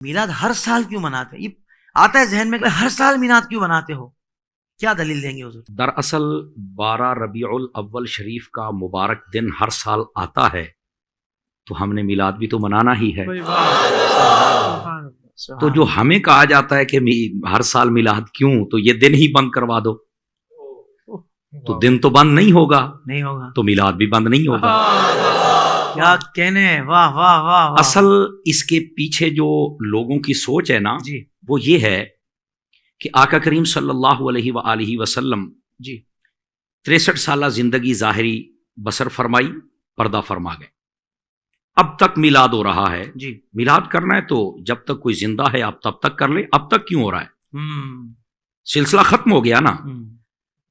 میلاد ہر سال کیوں مناتے ہیں؟ یہ آتا ہے ذہن میں کہ ہر سال میلاد کیوں مناتے ہو، کیا دلیل دیں گے حضور؟ دراصل 12 ربیع الاول شریف کا مبارک دن ہر سال آتا ہے تو ہم نے میلاد بھی تو منانا ہی ہے۔ تو جو ہمیں کہا جاتا ہے کہ ہر سال میلاد کیوں، تو یہ دن ہی بند کروا دو، تو دن تو بند نہیں ہوگا، نہیں ہوگا تو میلاد بھی بند نہیں ہوگا۔ کیا کہنے ہیں، واہ واہ واہ۔ اصل اس کے پیچھے جو لوگوں کی سوچ ہے نا، جی وہ یہ ہے کہ آقا کریم صلی اللہ علیہ وآلہ وسلم جی 63 سالہ زندگی ظاہری بسر فرمائی، پردہ فرما گئے، اب تک میلاد ہو رہا ہے۔ جی میلاد کرنا ہے تو جب تک کوئی زندہ ہے آپ تب تک کر لیں، اب تک کیوں ہو رہا ہے؟ سلسلہ ختم ہو گیا نا۔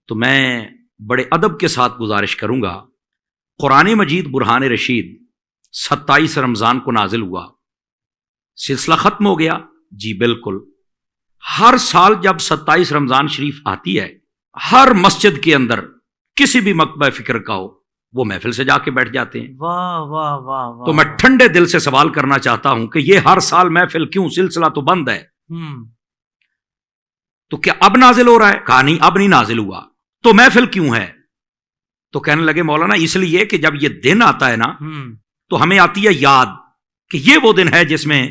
تو میں بڑے ادب کے ساتھ گزارش کروں گا، قرآن مجید برہان رشید 27 رمضان کو نازل ہوا، سلسلہ ختم ہو گیا؟ جی بالکل۔ ہر سال جب 27 رمضان شریف آتی ہے، ہر مسجد کے اندر کسی بھی مکتبہ فکر کا ہو، وہ محفل سے جا کے بیٹھ جاتے ہیں۔ واہ واہ واہ واہ۔ تو میں ٹھنڈے دل سے سوال کرنا چاہتا ہوں کہ یہ ہر سال محفل کیوں؟ سلسلہ تو بند ہے، تو کیا اب نازل ہو رہا ہے؟ کہا نہیں، اب نہیں نازل ہوا، تو محفل کیوں ہے؟ تو کہنے لگے مولانا اس لیے کہ جب یہ دن آتا ہے نا تو ہمیں آتی ہے یاد کہ یہ وہ دن ہے جس میں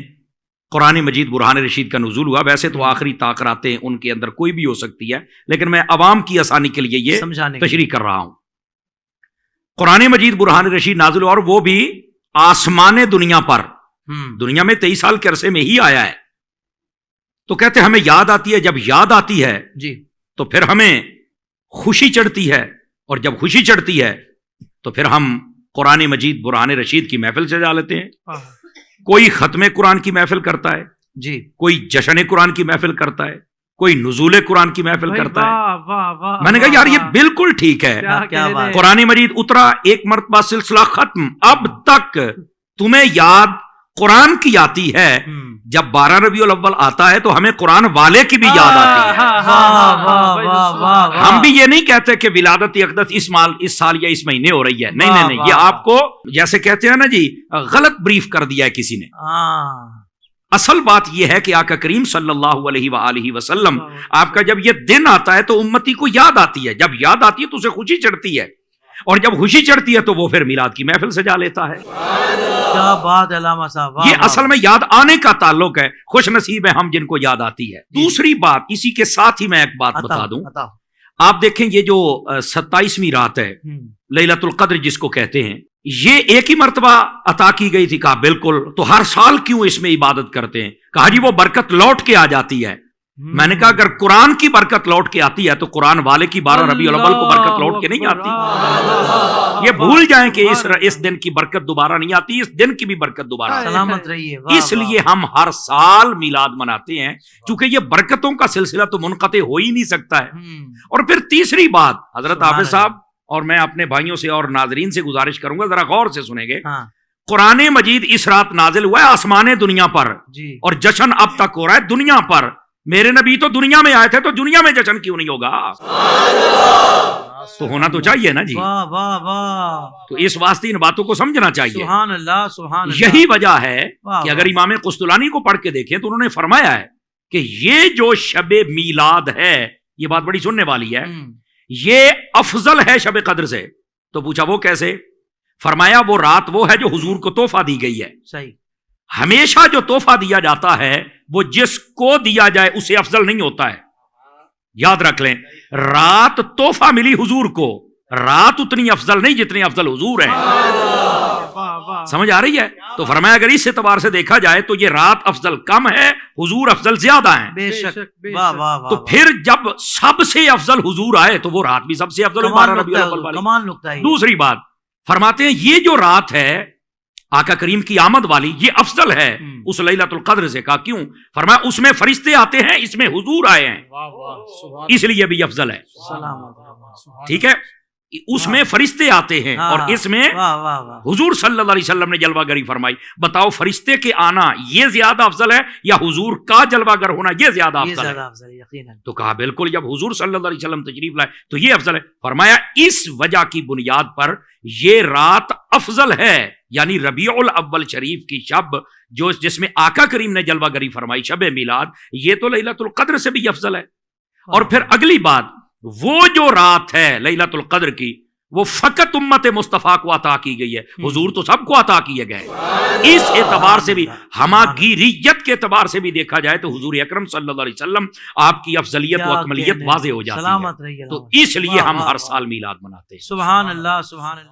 قرآن مجید برہان رشید کا نزول ہوا۔ ویسے تو آخری تاثراتیں ان کے اندر کوئی بھی ہو سکتی ہے، لیکن میں عوام کی آسانی کے لیے یہ تشریح کر رہا ہوں۔ قرآن مجید برہان رشید نازل ہوا، اور وہ بھی آسمان دنیا پر، دنیا میں 23 سال کے عرصے میں ہی آیا ہے۔ تو کہتے ہیں ہمیں یاد آتی ہے، جب یاد آتی ہے جی تو پھر ہمیں خوشی چڑھتی ہے، اور جب خوشی چڑھتی ہے تو پھر ہم قرآن مجید برہان رشید کی محفل سے جا لیتے ہیں۔ کوئی ختم قرآن کی محفل کرتا ہے، جی کوئی جشن قرآن کی محفل کرتا ہے، کوئی نزول قرآن کی محفل کرتا ہے۔ میں نے کہا یار یہ بالکل ٹھیک ہے، کیا بات۔ قرآن مجید اترا، ایک مرتبہ سلسلہ ختم، اب تک تمہیں یاد قرآن کی آتی ہے، جب 12 ربیع الاول آتا ہے تو ہمیں قرآن والے کی بھی یاد آتی ہے۔ ہم بھی یہ نہیں کہتے کہ ولادت اقدس اس سال یا اس مہینے ہو رہی ہے، نہیں نہیں، یہ آپ کو جیسے کہتے ہیں نا جی غلط بریف کر دیا ہے کسی نے۔ اصل بات یہ ہے کہ آقا کریم صلی اللہ علیہ وآلہ وسلم آپ کا جب یہ دن آتا ہے تو امتی کو یاد آتی ہے، جب یاد آتی ہے تو اسے خوشی چڑھتی ہے، اور جب خوشی چڑھتی ہے تو وہ پھر میلاد کی محفل سے جا لیتا ہے۔ کیا بات علامہ صاحب، یہ اصل میں یاد آنے کا تعلق ہے، خوش نصیب ہے ہم جن کو یاد آتی ہے۔ دوسری بات اسی کے ساتھ ہی میں ایک بات بتا دوں، آپ دیکھیں یہ جو 27ویں رات ہے لیلۃ القدر جس کو کہتے ہیں، یہ ایک ہی مرتبہ عطا کی گئی تھی؟ کہا بالکل۔ تو ہر سال کیوں اس میں عبادت کرتے ہیں؟ کہا جی وہ برکت لوٹ کے آ جاتی ہے۔ میں نے کہا اگر قرآن کی برکت لوٹ کے آتی ہے تو قرآن والے کی 12 ربیع الاول کو برکت لوٹ کے نہیں آتی۔ یہ بھول جائیں کہ اس دن کی برکت دوبارہ نہیں آتی، اس دن کی بھی برکت دوبارہ آتی ہے۔ سلامت رہیے۔ اس لیے ہم ہر سال میلاد مناتے ہیں، کیونکہ یہ برکتوں کا سلسلہ تو منقطع ہو ہی نہیں سکتا ہے۔ اور پھر تیسری بات، حضرت حافظ صاحب اور میں اپنے بھائیوں سے اور ناظرین سے گزارش کروں گا، ذرا غور سے سنیں گے۔ قرآن مجید اس رات نازل ہوا ہے آسمان دنیا پر، اور جشن اب تک ہو رہا ہے دنیا پر۔ میرے نبی تو دنیا میں آئے تھے، تو دنیا میں جشن کیوں نہیں ہوگا؟ تو ہونا تو چاہیے نا جی۔ واہ واہ واہ۔ تو اس واسطے ان باتوں کو سمجھنا چاہیے۔ سبحان اللہ سبحان اللہ۔ یہی وجہ ہے کہ اگر امام قسطلانی کو پڑھ کے دیکھیں تو انہوں نے فرمایا ہے کہ یہ جو شب میلاد ہے، یہ بات بڑی سننے والی ہے، یہ افضل ہے شب قدر سے۔ تو پوچھا وہ کیسے؟ فرمایا وہ رات وہ ہے جو حضور کو تحفہ دی گئی ہے۔ صحیح۔ ہمیشہ جو تحفہ دیا جاتا ہے وہ جس کو دیا جائے اسے افضل نہیں ہوتا ہے، یاد رکھ لیں۔ رات تحفہ ملی حضور کو، رات اتنی افضل نہیں جتنی افضل حضور ہے۔ سمجھ آ رہی ہے؟ تو فرمایا اگر اس اعتبار سے دیکھا جائے تو یہ رات افضل کم ہے، حضور افضل زیادہ ہیں۔ بے شک۔ واہ واہ واہ۔ تو پھر جب سب سے افضل حضور آئے تو وہ رات بھی سب سے افضل ہے، 12 ربیع الاول والی۔ کمال نقطہ ہے۔ دوسری بات فرماتے ہیں یہ جو رات ہے آقا کریم کی آمد والی، یہ افضل ہے اس لیلۃ القدر سے۔ کہا کیوں؟ فرمایا اس میں فرشتے آتے ہیں، اس میں حضور آئے ہیں، اس لیے بھی افضل ہے۔ ٹھیک ہے، اس میں فرشتے آتے ہیں اور اس میں حضور صلی اللہ علیہ وسلم نے جلوہ گری فرمائی۔ بتاؤ فرشتے کے آنا یہ زیادہ افضل ہے یا حضور کا جلوہ گر ہونا یہ زیادہ افضل ہے؟ تو کہا بالکل، جب حضور صلی اللہ علیہ وسلم تشریف لائے تو یہ افضل ہے۔ فرمایا اس وجہ کی بنیاد پر یہ رات افضل ہے یعنی ربیع الاول شریف کی شب جو جس میں آقا کریم نے جلوہ گری فرمائی، شب میلاد، یہ تو لیلۃ القدر سے بھی افضل ہے۔ اور پھر اگلی بات، وہ جو رات ہے لیلۃ القدر کی، وہ فقط امت مصطفیٰ کو عطا کی گئی ہے، حضور تو سب کو عطا کیے گئے۔ اس اعتبار سے بھی، ہماگیریت کے اعتبار سے بھی دیکھا جائے تو حضور اکرم صلی اللہ علیہ وسلم آپ کی افضلیت و اکملیت واضح ہو جاتی ہے، تو اس لیے ہم ہر سال میلاد مناتے ہیں۔ سبحان اللہ، سبحان اللہ۔